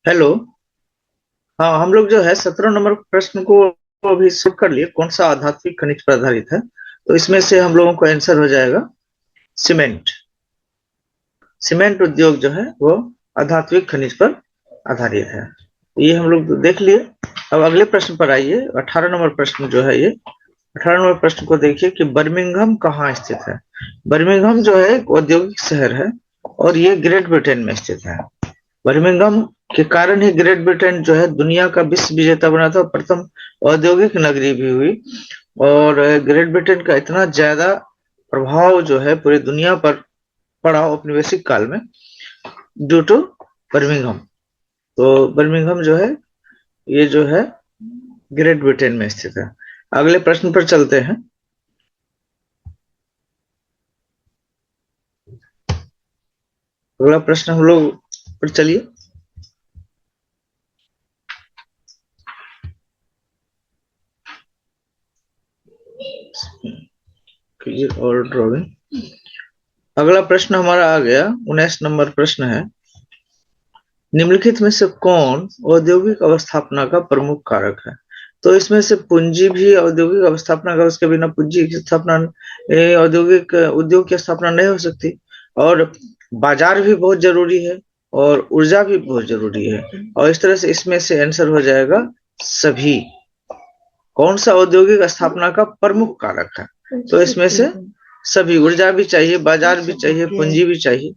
Hello. हाँ, हम लोग जो है 17 नंबर प्रश्न को अभी शुरू कर लिए। कौन सा आध्यात्मिक खनिज पर आधारित है? तो इसमें से हम लोगों को आंसर हो जाएगा सीमेंट। सीमेंट उद्योग जो है वो आध्यात्मिक खनिज पर आधारित है। ये हम लोग देख लिए। अब अगले प्रश्न पर आइए। 18 नंबर प्रश्न जो है ये 18 नंबर प्रश्न को देखिए कि बर्मिंघम कहाँ स्थित है। बर्मिंघम जो है एक औद्योगिक शहर है और ये ग्रेट ब्रिटेन में स्थित है। बर्मिंघम के कारण ही ग्रेट ब्रिटेन जो है दुनिया का विश्व विजेता बना था, प्रथम औद्योगिक नगरी भी हुई। और ग्रेट ब्रिटेन का इतना ज्यादा प्रभाव जो है पूरी दुनिया पर पड़ा औपनिवेशिक काल में, ड्यू टू बर्मिंघम। तो बर्मिंघम जो है ये जो है ग्रेट ब्रिटेन में स्थित है। अगले प्रश्न पर चलते हैं। अगला प्रश्न हम लोग पर चलिए। क्लियर और ड्रॉइंग। अगला प्रश्न हमारा आ गया। 19 नंबर प्रश्न है, निम्नलिखित में से कौन औद्योगिक अवस्थापना का प्रमुख कारक है? तो इसमें से पूंजी भी औद्योगिक अवस्थापना का, उसके बिना पूंजी की स्थापना औद्योगिक उद्योग की स्थापना नहीं हो सकती। और बाजार भी बहुत जरूरी है और ऊर्जा भी बहुत जरूरी है। और इस तरह से इसमें से आंसर हो जाएगा सभी। कौन सा औद्योगिक स्थापना का प्रमुख कारक है? तो इसमें से सभी, ऊर्जा भी चाहिए, बाजार भी चाहिए, पूंजी भी चाहिए।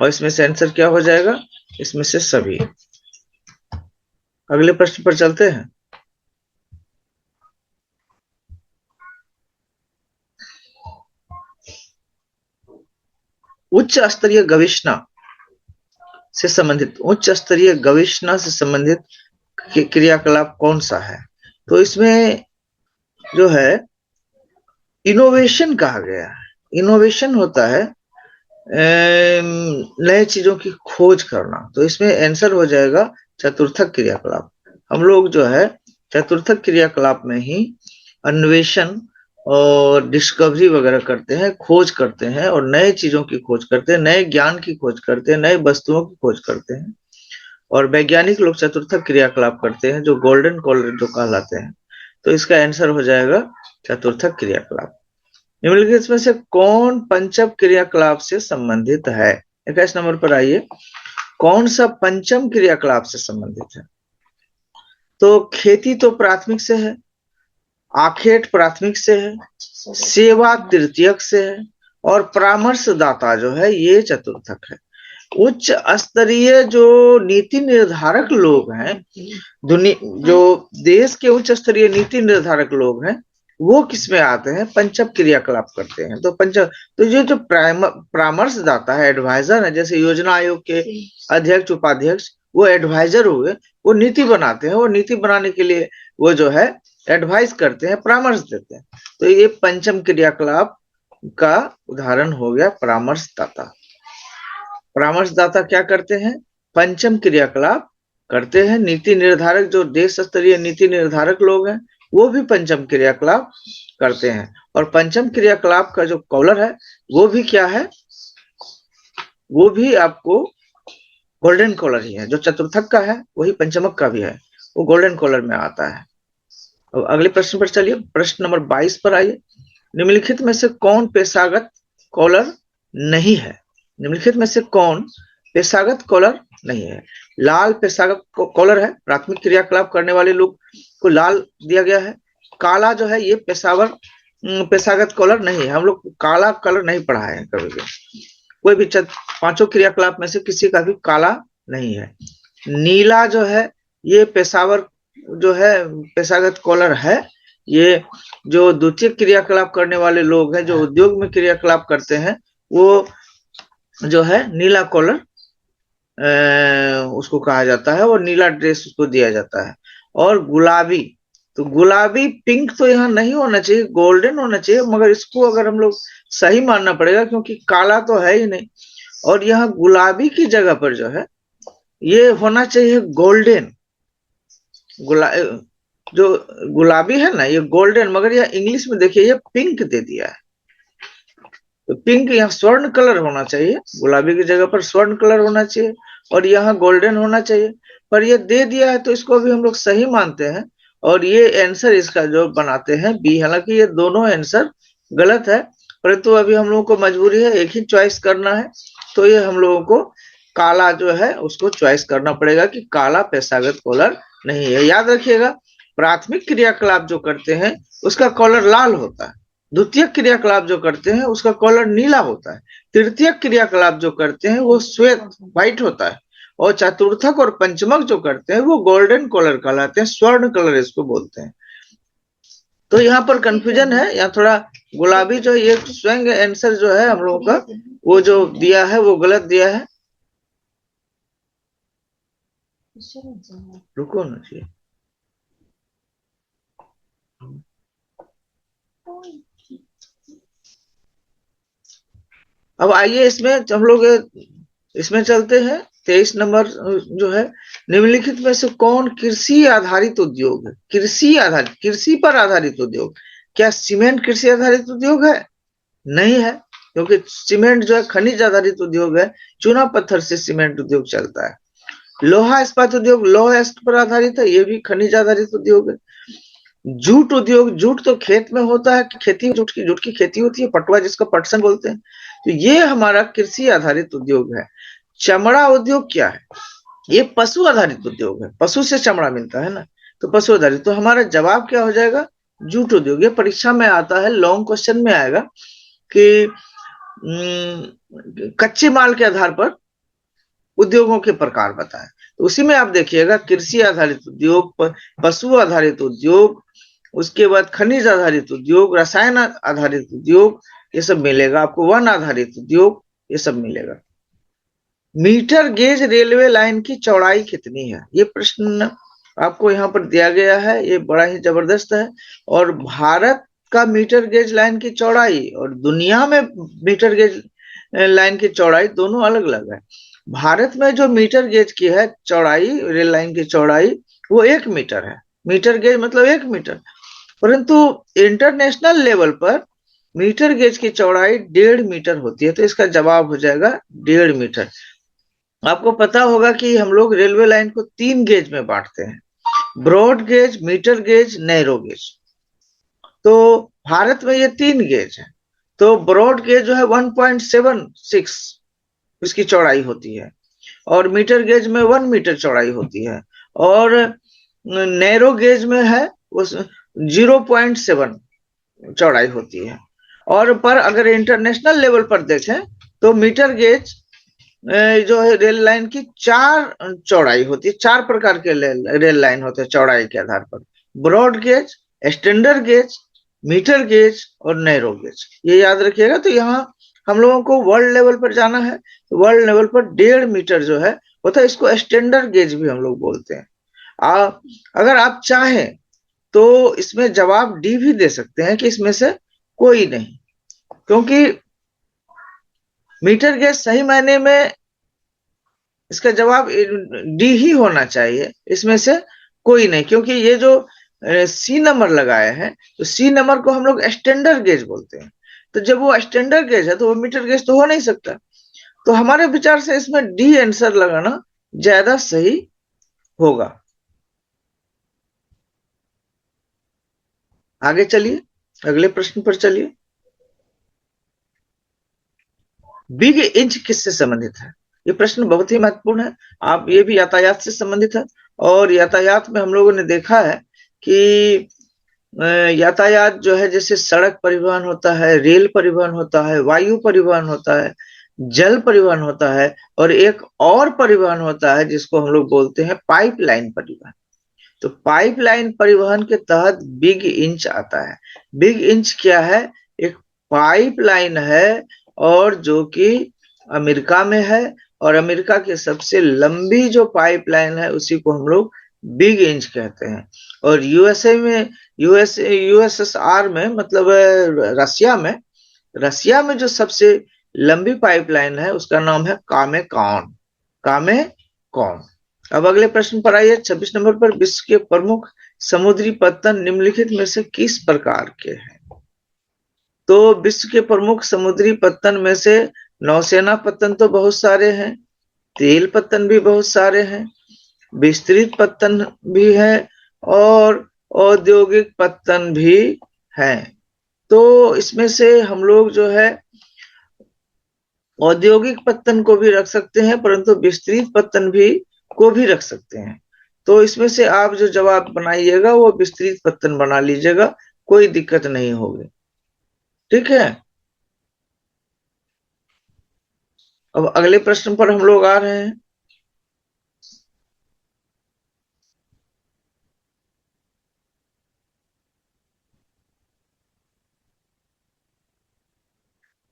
और इसमें से आंसर क्या हो जाएगा? इसमें से सभी। अगले प्रश्न पर चलते हैं। उच्च स्तरीय गवेषणा उच्च स्तरीय गवेषणा से संबंधित क्रियाकलाप कौन सा है? तो इसमें जो है इनोवेशन कहा गया है। इनोवेशन होता है नए चीजों की खोज करना। तो इसमें आंसर हो जाएगा चतुर्थक क्रियाकलाप। हम लोग जो है चतुर्थक क्रियाकलाप में ही अन्वेषण और डिस्कवरी वगैरह करते हैं, खोज करते हैं और नए चीजों की खोज करते हैं, नए ज्ञान की खोज करते हैं, नए वस्तुओं की खोज करते हैं। और वैज्ञानिक लोग चतुर्थक क्रियाकलाप करते हैं जो गोल्डन कॉलर जो कहलाते हैं। तो इसका आंसर हो जाएगा चतुर्थक क्रियाकलाप। निम्नलिखित में से कौन पंचम क्रियाकलाप से संबंधित है? 21 नंबर पर आइए। कौन सा पंचम क्रियाकलाप से संबंधित है? तो खेती तो प्राथमिक से है, आखेट प्राथमिक से है, सेवा तृतीयक से है और परामर्शदाता जो है ये चतुर्थक है। उच्च स्तरीय जो नीति निर्धारक लोग हैं, जो देश के उच्च स्तरीय नीति निर्धारक लोग हैं, वो किस में आते हैं? पंचम क्रियाकलाप करते हैं। तो पंचम, तो ये जो परामर्शदाता है, एडवाइजर है, जैसे योजना आयोग के अध्यक्ष उपाध्यक्ष, वो एडवाइजर हुए। वो नीति बनाते हैं, वो नीति बनाने के लिए वो जो है एडवाइस करते हैं, परामर्श देते हैं। तो ये पंचम क्रियाकलाप का उदाहरण हो गया परामर्शदाता। परामर्शदाता क्या करते हैं? पंचम क्रियाकलाप करते हैं। नीति निर्धारक, जो देश स्तरीय नीति निर्धारक लोग हैं, वो भी पंचम क्रियाकलाप करते हैं। और पंचम क्रियाकलाप का जो कॉलर है वो भी क्या है? वो भी आपको गोल्डन कॉलर ही है। जो चतुर्थक का है वही पंचमक का भी है, वो गोल्डन कॉलर में आता है। अब अगले प्रश्न पर चलिए। प्रश्न नंबर 22 पर आइए। निम्नलिखित में से कौन पेशागत कॉलर नहीं है? निम्नलिखित में से कौन पेशागत कॉलर नहीं है? लाल पेशागत कॉलर है, प्राथमिक क्रियाकलाप करने वाले लोग को लाल दिया गया है। काला जो है ये पेशागत कॉलर नहीं है। हम लोग काला कलर नहीं पढ़ा है कभी भी। कोई भी पांचों क्रियाकलाप में से किसी का भी काला नहीं है। नीला जो है ये पेशावर जो है पेशागत कॉलर है। ये जो द्वितीय क्रियाकलाप करने वाले लोग हैं, जो उद्योग में क्रियाकलाप करते हैं, वो जो है नीला कॉलर उसको कहा जाता है और नीला ड्रेस उसको दिया जाता है। और गुलाबी, तो गुलाबी पिंक तो यहाँ नहीं होना चाहिए, गोल्डन होना चाहिए, मगर इसको अगर हम लोग सही मानना पड़ेगा क्योंकि काला तो है ही नहीं। और यहाँ गुलाबी की जगह पर जो है ये होना चाहिए गोल्डन। गुला जो गुलाबी है ना ये गोल्डन, मगर यह इंग्लिश में देखिए ये पिंक दे दिया है। तो पिंक यहाँ स्वर्ण कलर होना चाहिए, गुलाबी की जगह पर स्वर्ण कलर होना चाहिए, और यहाँ गोल्डन होना चाहिए, पर ये दे दिया है तो इसको भी हम लोग सही मानते हैं, और ये आंसर इसका जो बनाते हैं बी। हालांकि ये दोनों आंसर गलत है, परंतु अभी हम लोगों को मजबूरी है, एक ही चॉइस करना है, तो ये हम लोगों को काला जो है उसको चॉइस करना पड़ेगा कि काला पेशागत कॉलर नहीं है। याद रखिएगा, प्राथमिक क्रियाकलाप जो करते हैं उसका कॉलर लाल होता है, द्वितीयक क्रियाकलाप जो करते हैं उसका कॉलर नीला होता है, तृतीयक क्रियाकलाप जो करते हैं वो श्वेत व्हाइट होता है, और चतुर्थक और पंचमक जो करते हैं वो गोल्डन कलर कहलाते हैं, स्वर्ण कलर इसको बोलते हैं। तो यहाँ पर कंफ्यूजन है, यहाँ थोड़ा गुलाबी जो है ये स्वयं आंसर जो है हम लोगों का वो जो दिया है वो गलत दिया है। रुको ना जी, अब आइए इसमें हम लोग इसमें चलते हैं। 23 नंबर जो है, निम्नलिखित में से कौन कृषि आधारित उद्योग है? कृषि आधारित, कृषि पर आधारित उद्योग। क्या सीमेंट कृषि आधारित उद्योग है? नहीं है, क्योंकि सीमेंट जो है खनिज आधारित उद्योग है, चूना पत्थर से सीमेंट उद्योग चलता है। लोहा इस्पात उद्योग लोहा इस्पात पर आधारित है, ये भी खनिज आधारित उद्योग है। जूट उद्योग, जूट तो खेत में होता है, खेती जूट की खेती होती है, पटुआ जिसको पटसन बोलते हैं, तो ये हमारा कृषि आधारित उद्योग है। चमड़ा उद्योग क्या है? ये पशु आधारित उद्योग है, पशु से चमड़ा मिलता है ना, तो पशु आधारित। तो हमारा जवाब क्या हो जाएगा? जूट उद्योग। ये परीक्षा में आता है, लॉन्ग क्वेश्चन में आएगा कि कच्चे माल के आधार पर उद्योगों के प्रकार बताएं, तो उसी में आप देखिएगा कृषि आधारित उद्योग, पशु आधारित उद्योग, उसके बाद खनिज आधारित उद्योग, रसायन आधारित उद्योग, ये सब मिलेगा आपको, वन आधारित उद्योग, ये सब मिलेगा। मीटर गेज रेलवे लाइन की चौड़ाई कितनी है? ये प्रश्न आपको यहाँ पर दिया गया है, ये बड़ा ही जबरदस्त है। और भारत का मीटर गेज लाइन की चौड़ाई और दुनिया में मीटर गेज लाइन की चौड़ाई दोनों अलग अलग है। भारत में जो मीटर गेज की है चौड़ाई, रेल लाइन की चौड़ाई, वो 1 मीटर है, मीटर गेज मतलब 1 मीटर, परंतु इंटरनेशनल लेवल पर मीटर गेज की चौड़ाई 1.5 मीटर होती है, तो इसका जवाब हो जाएगा 1.5 मीटर। आपको पता होगा कि हम लोग रेलवे लाइन को 3 गेज में बांटते हैं, broad gauge, metre gauge, narrow gauge. तो भारत में ये 3 गेज है, तो ब्रॉड गेज जो है 1.76 उसकी चौड़ाई होती है, और मीटर गेज में 1 मीटर चौड़ाई होती है, और नैरो गेज में है उस 0.7 चौड़ाई होती है। और पर अगर इंटरनेशनल लेवल पर देखें तो मीटर गेज जो है रेल लाइन की 4 चौड़ाई होती है, 4 प्रकार के रेल लाइन होते हैं चौड़ाई के आधार पर, broad gauge, standard gauge, metre gauge और नैरो गेज। ये याद रखिएगा। तो यहाँ हम लोगों को वर्ल्ड लेवल पर जाना है, तो वर्ल्ड लेवल पर 1.5 मीटर जो है होता है, इसको स्टैंडर्ड गेज भी हम लोग बोलते हैं। अगर आप चाहें तो इसमें जवाब डी भी दे सकते हैं कि इसमें से कोई नहीं, क्योंकि मीटर गेज सही मायने में इसका जवाब डी ही होना चाहिए, इसमें से कोई नहीं, क्योंकि ये जो सी नंबर लगाए हैं तो सी नंबर को हम लोग स्टैंडर्ड गेज बोलते हैं, तो जब वो स्टैंडर्ड गेज है तो वो मीटर गेज तो हो नहीं सकता। तो हमारे विचार से इसमें डी आंसर लगाना ज्यादा सही होगा। आगे चलिए, अगले प्रश्न पर चलिए। बिग इंच किससे संबंधित है? ये प्रश्न बहुत ही महत्वपूर्ण है। आप ये भी यातायात से संबंधित है, और यातायात में हम लोगों ने देखा है कि यातायात जो है जैसे सड़क परिवहन होता है, रेल परिवहन होता है, वायु परिवहन होता है, जल परिवहन होता है, और एक और परिवहन होता है जिसको हम लोग बोलते हैं पाइपलाइन परिवहन। तो पाइपलाइन परिवहन के तहत बिग इंच आता है। बिग इंच क्या है? एक पाइपलाइन है, और जो कि अमेरिका में है, और अमेरिका की सबसे लंबी जो पाइपलाइन है उसी को हम लोग बिग इंच कहते हैं। और यूएसए में, यूएसएसआर में, मतलब रसिया में जो सबसे लंबी पाइपलाइन है उसका नाम है कामेकॉन, कामेकॉन। अब अगले प्रश्न पर आइए, 26 नंबर पर, विश्व के प्रमुख समुद्री पत्तन निम्नलिखित में से किस प्रकार के हैं? तो विश्व के प्रमुख समुद्री पत्तन में से नौसेना पत्तन तो बहुत सारे हैं, तेल पत्तन भी बहुत सारे हैं, विस्तृत पत्तन भी है और औद्योगिक पत्तन भी है। तो इसमें से हम लोग जो है औद्योगिक पत्तन को भी रख सकते हैं, परंतु विस्तृत पत्तन भी को भी रख सकते हैं। तो इसमें से आप जो जवाब बनाइएगा वो विस्तृत पत्तन बना लीजिएगा, कोई दिक्कत नहीं होगी। ठीक है, अब अगले प्रश्न पर हम लोग आ रहे हैं।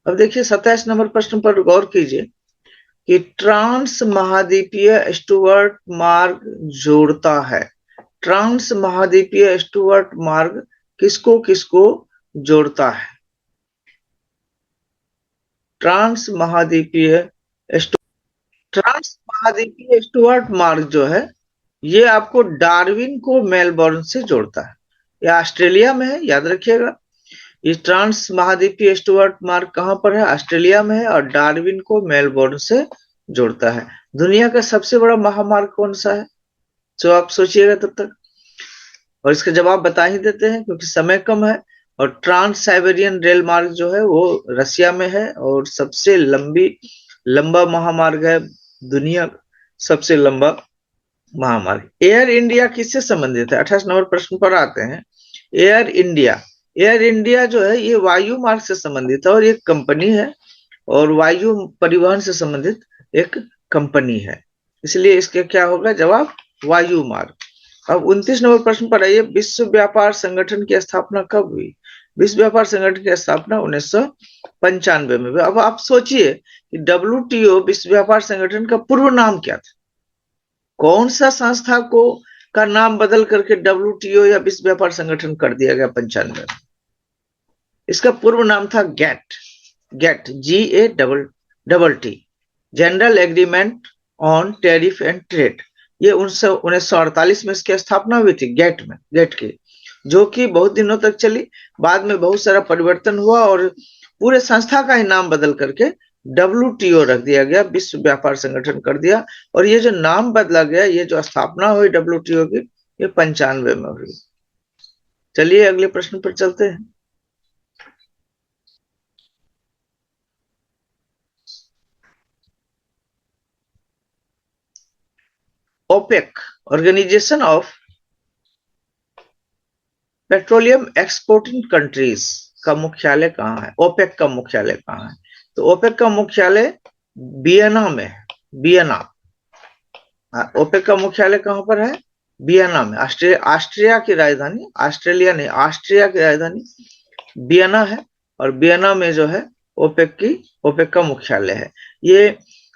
अब देखिए 27 नंबर प्रश्न पर गौर कीजिए कि ट्रांस महाद्वीपीय स्टुअर्ट मार्ग जोड़ता है। ट्रांस महाद्वीपीय स्टुअर्ट मार्ग किसको किसको जोड़ता है? ट्रांस महाद्वीपीय ट्रांस महाद्वीपीय स्टुअर्ट मार्ग जो है ये आपको डार्विन को मेलबोर्न से जोड़ता है। ये ऑस्ट्रेलिया में है, याद रखिएगा। ये ट्रांस महाद्वीपीय स्टुअर्ट मार्ग कहां पर है? ऑस्ट्रेलिया में है और डार्विन को मेलबोर्न से जोड़ता है। दुनिया का सबसे बड़ा महामार्ग कौन सा है? जो आप सोचिएगा तब तक, और इसका जवाब बता ही देते हैं क्योंकि समय कम है। और ट्रांस साइबेरियन रेल मार्ग जो है वो रसिया में है और सबसे लंबा महामार्ग है, दुनिया सबसे लंबा महामार्ग। एयर इंडिया किससे संबंधित है? 28 नंबर प्रश्न पर आते हैं। एयर इंडिया जो है ये वायु मार्ग से संबंधित है और एक कंपनी है और वायु परिवहन से संबंधित एक कंपनी है, इसलिए इसके क्या होगा जवाब? वायु मार्ग। अब 29 नंबर प्रश्न पर आइए, विश्व व्यापार संगठन की स्थापना कब हुई? विश्व व्यापार संगठन की स्थापना 1995 में। अब आप सोचिए कि WTO विश्व व्यापार संगठन का पूर्व नाम क्या था? कौन सा संस्था को का नाम बदल करके WTO या विश्व व्यापार संगठन कर दिया गया 95 में? इसका पूर्व नाम था GATT GATT, general agreement on tariff and trade. ये 1948 में इसकी स्थापना हुई थी गेट की, जो कि बहुत दिनों तक चली। बाद में बहुत सारा परिवर्तन हुआ और पूरे संस्था का ही नाम बदल करके WTO रख दिया गया, विश्व व्यापार संगठन कर दिया। और ये जो नाम बदला गया, ये जो स्थापना हुई WTO की, ये 95 में हुई। चलिए अगले प्रश्न पर चलते हैं। OPEC, organisation of petroleum exporting countries का मुख्यालय कहाँ है? ओपेक का मुख्यालय कहाँ है? तो ओपेक का मुख्यालय वियना में है, वियना। ओपेक का मुख्यालय कहाँ पर है? वियना में। ऑस्ट्रिया की राजधानी, ऑस्ट्रेलिया नहीं, ऑस्ट्रिया की राजधानी वियना है और वियना में जो है ओपेक का मुख्यालय है।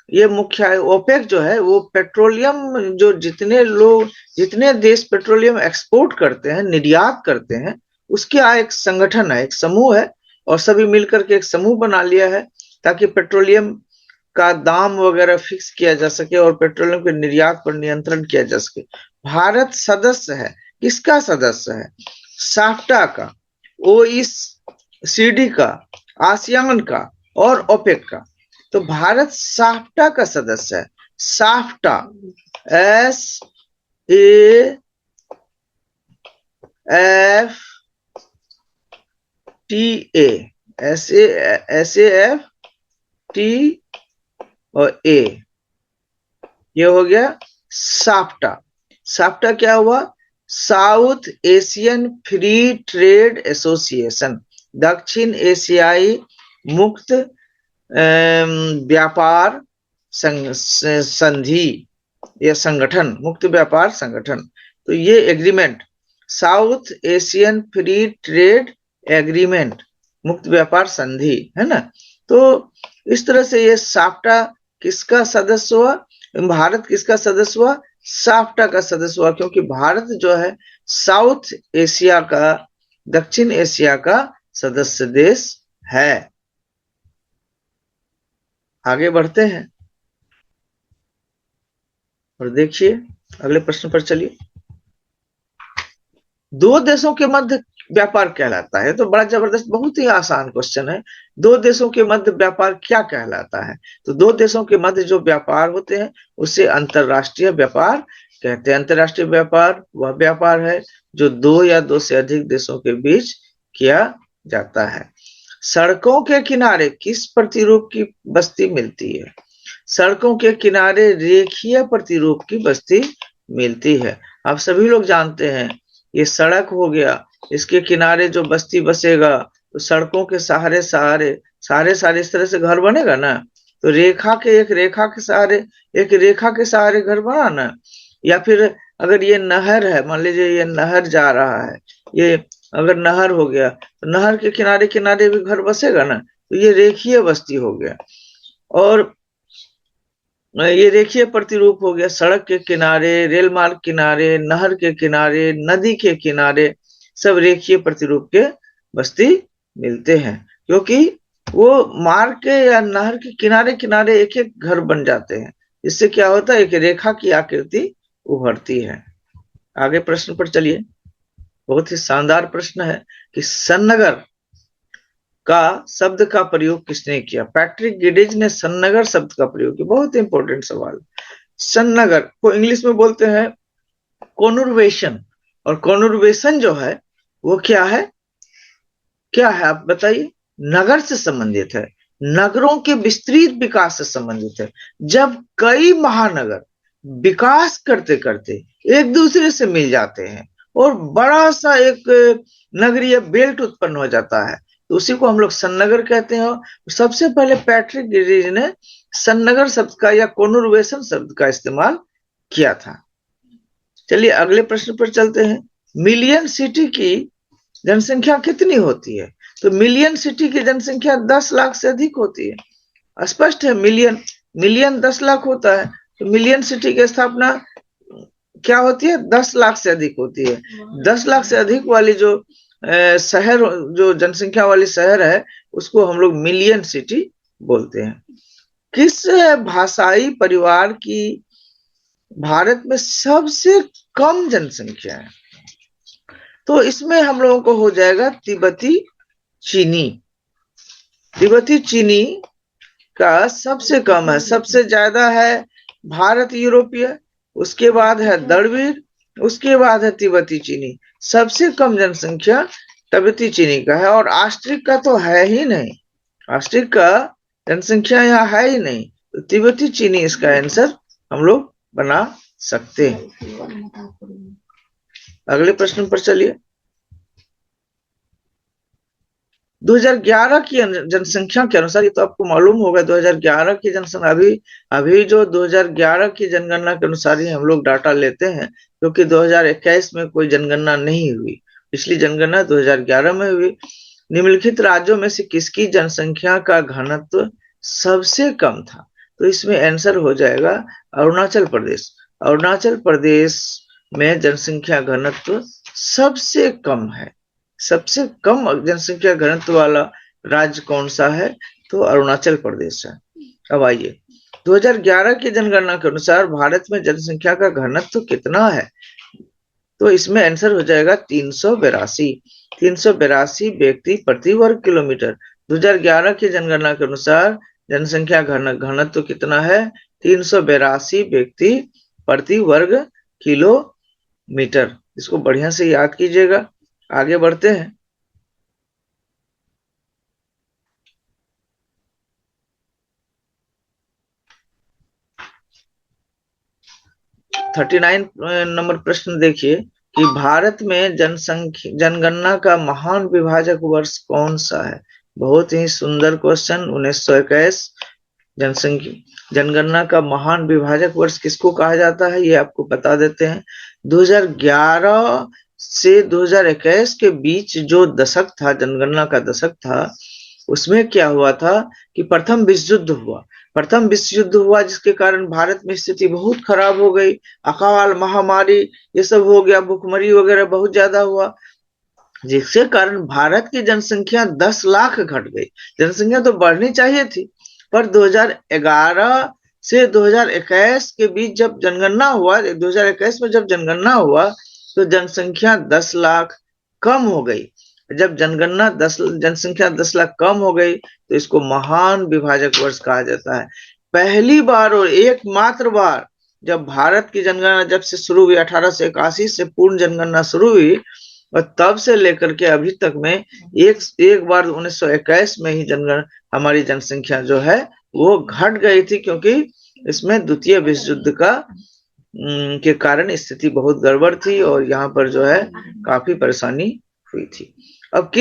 ये मुख्य ओपेक जो है वो पेट्रोलियम, जो जितने देश पेट्रोलियम एक्सपोर्ट करते हैं, निर्यात करते हैं, उसके एक संगठन है, एक समूह है। और सभी मिलकर के एक समूह बना लिया है ताकि पेट्रोलियम का दाम वगैरह फिक्स किया जा सके और पेट्रोलियम के निर्यात पर नियंत्रण किया जा सके। भारत सदस्य है, किसका सदस्य है? साफ्टा का, OECD का, आसियान का और ओपेक का। तो भारत साफ्टा का सदस्य है। साफ्टा, SAFTA और A, ये हो गया साफ्टा। साफ्टा क्या हुआ? South Asian free trade association, दक्षिण एशियाई मुक्त व्यापार संधि या संगठन, मुक्त व्यापार संगठन। तो ये agreement south Asian free trade agreement, मुक्त व्यापार संधि है ना। तो इस तरह से ये साफ्टा किसका सदस्य हुआ? भारत किसका सदस्य हुआ? साफ्टा का सदस्य हुआ, क्योंकि भारत जो है साउथ एशिया का, दक्षिण एशिया का सदस्य देश है। आगे बढ़ते हैं और देखिए अगले प्रश्न पर चलिए। दो देशों के मध्य व्यापार कहलाता है? तो बड़ा जबरदस्त, बहुत ही आसान क्वेश्चन है। दो देशों के मध्य व्यापार क्या कहलाता है? तो दो देशों के मध्य जो व्यापार होते हैं उसे अंतरराष्ट्रीय व्यापार कहते हैं। अंतरराष्ट्रीय व्यापार वह व्यापार है जो दो या दो से अधिक देशों के बीच किया जाता है। सड़कों के किनारे किस प्रतिरूप की बस्ती मिलती है? सड़कों के किनारे रेखीय प्रतिरूप की बस्ती मिलती है। आप सभी लोग जानते हैं, ये सड़क हो गया, इसके किनारे जो बस्ती बसेगा तो सड़कों के सहारे सहारे सारे सारे इस तरह से घर बनेगा ना। तो एक रेखा के सहारे, एक रेखा के सहारे घर बना ना। या फिर अगर ये नहर है, मान लीजिए ये नहर जा रहा है, ये अगर नहर हो गया तो नहर के किनारे किनारे भी घर बसेगा ना। तो ये रेखीय बस्ती हो गया। और ये रेखीय प्रतिरूप हो गया सड़क के किनारे, रेल मार्ग किनारे, नहर के किनारे, नदी के किनारे, सब रेखीय प्रतिरूप के बस्ती मिलते हैं। क्योंकि वो मार्ग के या नहर के किनारे किनारे एक एक घर बन जाते हैं। इससे क्या होता है, एक रेखा की आकृति उभरती है। आगे प्रश्न पर चलिए। बहुत ही शानदार प्रश्न है कि सन्नगर का शब्द का प्रयोग किसने किया? पैट्रिक गिडिज ने सन्नगर शब्द का प्रयोग किया। बहुत इंपॉर्टेंट सवाल। सन्नगर को इंग्लिश में बोलते हैं कॉन्वर्सेशन, और कॉन्वर्सेशन जो है वो क्या है? क्या है आप बताइए? नगर से संबंधित है, नगरों के विस्तृत विकास से संबंधित है। जब कई महानगर विकास करते करते एक दूसरे से मिल जाते हैं और बड़ा सा एक नगरीय बेल्ट उत्पन्न हो जाता है, तो उसी को हम लोग सन्नगर कहते हैं। सबसे पहले पैट्रिक गिरिज ने सन्नगर शब्द का या कॉन्वर्सेशन शब्द का इस्तेमाल किया था। चलिए अगले प्रश्न पर चलते हैं। मिलियन सिटी की जनसंख्या कितनी होती है? तो मिलियन सिटी की जनसंख्या 10 लाख से अधिक होती है। स्पष्ट है, मिलियन मिलियन 10 लाख होता है, तो मिलियन सिटी की स्थापना क्या होती है? 10 लाख से अधिक होती है। 10 लाख से अधिक वाली जो शहर, जो जनसंख्या वाली शहर है, उसको हम लोग मिलियन सिटी बोलते हैं। किस भाषाई परिवार की भारत में सबसे कम जनसंख्या है? तो इसमें हम लोगों को हो जाएगा तिब्बती चीनी। तिब्बती चीनी का सबसे कम है, सबसे ज्यादा है भारत यूरोपीय, उसके बाद है द्रविड़, उसके बाद है तिब्बती चीनी। सबसे कम जनसंख्या तिब्बती चीनी का है। और आस्ट्रिक का तो है ही नहीं, आस्ट्रिक का जनसंख्या यहाँ है ही नहीं। तो तिब्बती चीनी इसका आंसर हम लोग बना सकते हैं। अगले प्रश्न पर चलिए। 2011 की जनसंख्या के अनुसार, ये तो आपको मालूम होगा, 2011 की जनसंख्या अभी जो 2011 की जनगणना के अनुसार ही हम लोग डाटा लेते हैं, क्योंकि 2021 में कोई जनगणना नहीं हुई। पिछली जनगणना 2011 में हुई। निम्नलिखित राज्यों में से किसकी जनसंख्या का घनत्व सबसे कम था? तो इसमें आंसर हो जाएगा अरुणाचल प्रदेश। अरुणाचल प्रदेश में जनसंख्या घनत्व सबसे कम है। सबसे कम जनसंख्या घनत्व वाला राज्य कौन सा है? तो अरुणाचल प्रदेश है। अब आइए, 2011 की जनगणना के अनुसार भारत में जनसंख्या का घनत्व कितना है? तो इसमें आंसर हो जाएगा 382। 382 व्यक्ति प्रति वर्ग किलोमीटर। 2011 की जनगणना के अनुसार जनसंख्या घनत्व कितना है? 382 व्यक्ति प्रति वर्ग किलोमीटर। इसको बढ़िया से याद कीजिएगा। आगे बढ़ते हैं। थर्टी नाइन नंबर प्रश्न देखिए कि भारत में जनगणना का महान विभाजक वर्ष कौन सा है? बहुत ही सुंदर क्वेश्चन। 1921 जनसंख्या जनगणना का महान विभाजक वर्ष किसको कहा जाता है, ये आपको बता देते हैं। 2011 से 2021 के बीच जो दशक था, जनगणना का दशक था, उसमें क्या हुआ था कि प्रथम विश्व युद्ध हुआ। प्रथम विश्व युद्ध हुआ जिसके कारण भारत में स्थिति बहुत खराब हो गई। अकाल, महामारी, ये सब हो गया, भुखमरी वगैरह बहुत ज्यादा हुआ, जिसके कारण भारत की जनसंख्या 10 लाख घट गई। जनसंख्या तो बढ़नी चाहिए थी, पर 2011 से 2021 के बीच जब जनगणना हुआ, 2021 में जब जनगणना हुआ, तो जनसंख्या 10 लाख कम हो गई। जब जनसंख्या 10 लाख कम हो गई तो इसको महान विभाजक वर्ष कहा जाता है। पहली बार और एकमात्र बार जब भारत की जनगणना जब से शुरू हुई 1881 से पूर्ण जनगणना शुरू हुई, और तब से लेकर के अभी तक में एक बार 1921 में ही हमारी जनसंख्या जो है वो घट गई थी, क्योंकि इसमें द्वितीय विश्व युद्ध का के कारण स्थिति बहुत गड़बड़ थी और यहाँ पर जो है काफी परेशानी हुई थी। अब